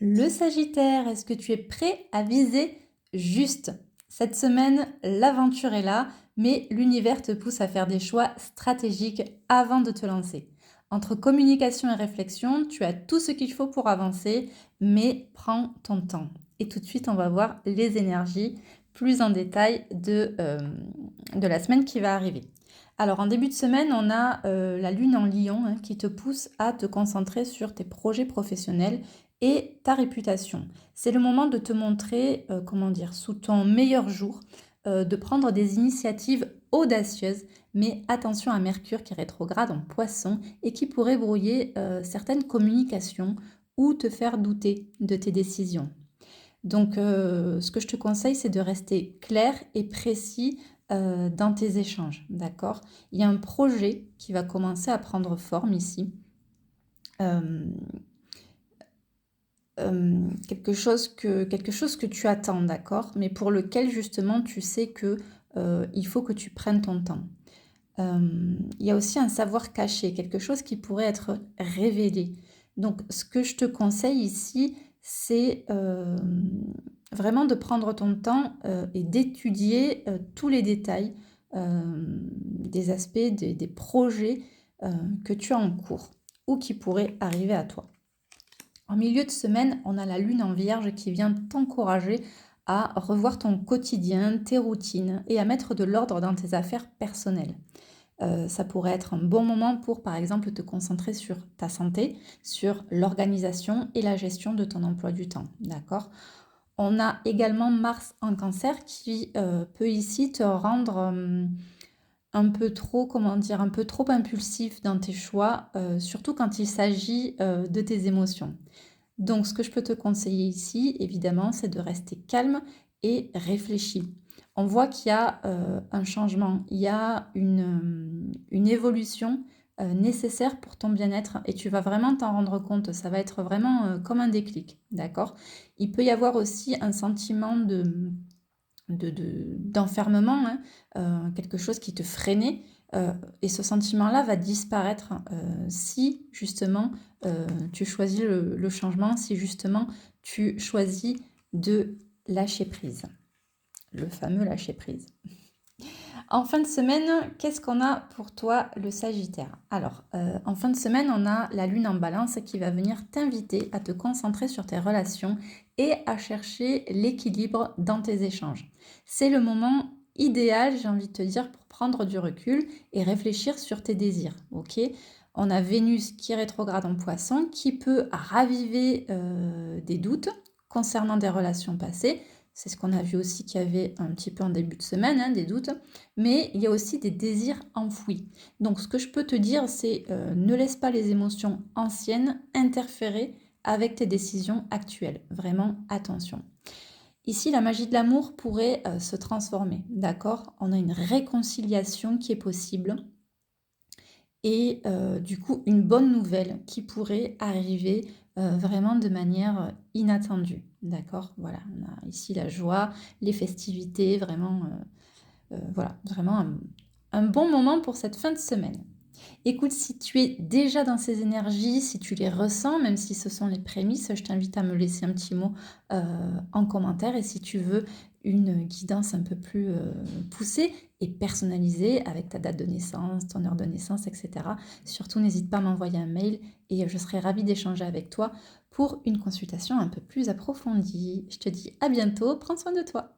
Le Sagittaire, est-ce que tu es prêt à viser juste? Cette semaine, l'aventure est là, mais l'univers te pousse à faire des choix stratégiques avant de te lancer. Entre communication et réflexion, tu as tout ce qu'il faut pour avancer, mais prends ton temps. Et tout de suite, on va voir les énergies plus en détail de la semaine qui va arriver. Alors, en début de semaine, on a la lune en lion qui te pousse à te concentrer sur tes projets professionnels et ta réputation. C'est le moment de te montrer, sous ton meilleur jour, de prendre des initiatives audacieuses, mais attention à Mercure qui est rétrograde en Poisson et qui pourrait brouiller certaines communications ou te faire douter de tes décisions. Donc, ce que je te conseille, c'est de rester clair et précis dans tes échanges, d'accord? Il y a un projet qui va commencer à prendre forme ici. Euh, quelque chose que tu attends, d'accord? Mais pour lequel justement tu sais que il faut que tu prennes ton temps. Il y a aussi un savoir caché, quelque chose qui pourrait être révélé. Donc ce que je te conseille ici, c'est vraiment de prendre ton temps et d'étudier tous les détails des aspects des projets que tu as en cours ou qui pourraient arriver à toi. En milieu de semaine, on a la lune en vierge qui vient t'encourager à revoir ton quotidien, tes routines et à mettre de l'ordre dans tes affaires personnelles. Ça pourrait être un bon moment pour, par exemple, te concentrer sur ta santé, sur l'organisation et la gestion de ton emploi du temps. D'accord? On a également Mars en cancer qui peut ici te rendre un peu trop, un peu trop impulsif dans tes choix, surtout quand il s'agit de tes émotions. Donc, ce que je peux te conseiller ici, évidemment, c'est de rester calme et réfléchi. On voit qu'il y a un changement, il y a une évolution nécessaire pour ton bien-être et tu vas vraiment t'en rendre compte. Ça va être vraiment comme un déclic, d'accord? Il peut y avoir aussi un sentiment d'enfermement, quelque chose qui te freinait. Et ce sentiment-là va disparaître si justement tu choisis le changement, si justement tu choisis de lâcher prise, le fameux lâcher prise. En fin de semaine, qu'est-ce qu'on a pour toi, le Sagittaire? Alors, en fin de semaine, on a la lune en balance qui va venir t'inviter à te concentrer sur tes relations et à chercher l'équilibre dans tes échanges. C'est le moment idéal, j'ai envie de te dire, pour prendre du recul et réfléchir sur tes désirs, ok? On a Vénus qui est rétrograde en Poisson, qui peut raviver des doutes concernant des relations passées. C'est ce qu'on a vu aussi qu'il y avait un petit peu en début de semaine, des doutes. Mais il y a aussi des désirs enfouis. Donc ce que je peux te dire, c'est ne laisse pas les émotions anciennes interférer avec tes décisions actuelles. Vraiment, attention. Ici, la magie de l'amour pourrait se transformer, d'accord? On a une réconciliation qui est possible et du coup une bonne nouvelle qui pourrait arriver vraiment de manière inattendue, d'accord? Voilà, on a ici la joie, les festivités, vraiment, voilà, vraiment un bon moment pour cette fin de semaine. Écoute, si tu es déjà dans ces énergies, si tu les ressens, même si ce sont les prémices, je t'invite à me laisser un petit mot en commentaire. Et si tu veux une guidance un peu plus poussée et personnalisée avec ta date de naissance, ton heure de naissance, etc., surtout n'hésite pas à m'envoyer un mail et je serai ravie d'échanger avec toi pour une consultation un peu plus approfondie. Je te dis à bientôt, prends soin de toi.